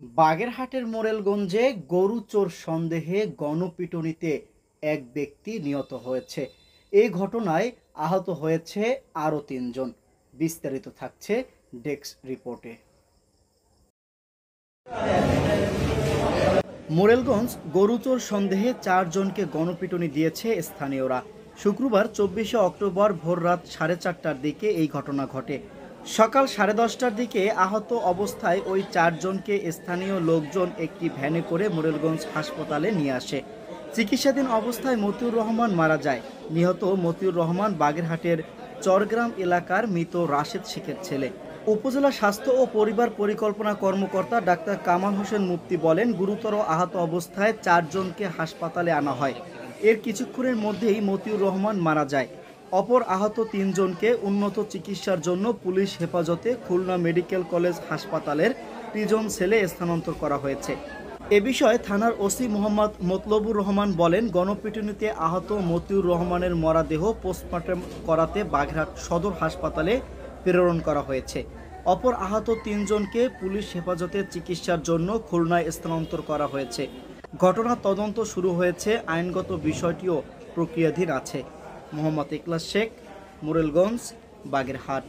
বাগেরহাটের মোরেলগঞ্জে গরু চোর সন্দেহে গণপিটুনিতে এক ব্যক্তি নিহত হয়েছে। এই ঘটনায় আহত হয়েছে আরও ৩ জন। বিস্তারিত থাকছে ডেস্ক রিপোর্টে। মোরেলগঞ্জ গরু চোর সন্দেহে ৪ জনকে গণপিটুনি দিয়েছে স্থানীয়রা। শুক্রবার ২৪শে অক্টোবর ভোররাত ৪:৩০টার দিকে এই ঘটনা ঘটে। সকাল 10:30টার দিকে আহত অবস্থায় ওই ৪ জনকে স্থানীয় লোকজন একটি ভ্যানে করে মোরেলগঞ্জ হাসপাতালে নিয়ে আসে। চিকিৎসাধীন অবস্থায় মতিউর রহমান মারা যায়। নিহত মতিউর রহমান বাগেরহাটের চরগ্রাম এলাকার মৃত রাশেদ শেখের ছেলে। উপজেলা স্বাস্থ্য ও পরিবার পরিকল্পনা কর্মকর্তা ডাক্তার কামাল হোসেন মুফতি বলেন, গুরুতর আহত অবস্থায় ৪ জনকে হাসপাতালে আনা হয়। এর কিছুক্ষণের মধ্যেই মতিউর রহমান মারা যায়। অপর আহত ৩ জনকে উন্নত চিকিৎসার জন্য পুলিশ হেফাজতে খুলনা মেডিকেল কলেজ হাসপাতালের প্রিজন সেলে স্থানান্তর করা হয়েছে। এ বিষয়ে থানার ওসি মোহাম্মদ মতলবুর রহমান বলেন, গণপিটুনিতে আহত মতিউর রহমানের মরদেহ পোস্টমর্টেম করাতে বাগেরহাট সদর হাসপাতালে প্রেরণ করা হয়েছে। অপর আহত ৩ জনকে পুলিশ হেফাজতে চিকিৎসার জন্য খুলনায় স্থানান্তর করা হয়েছে। ঘটনার তদন্ত শুরু হয়েছে, আইনগত বিষয়টিও প্রক্রিয়াধীন আছে। মোহাম্মদ ইকলাস শেখ, মোরেলগঞ্জ, বাগেরহাট।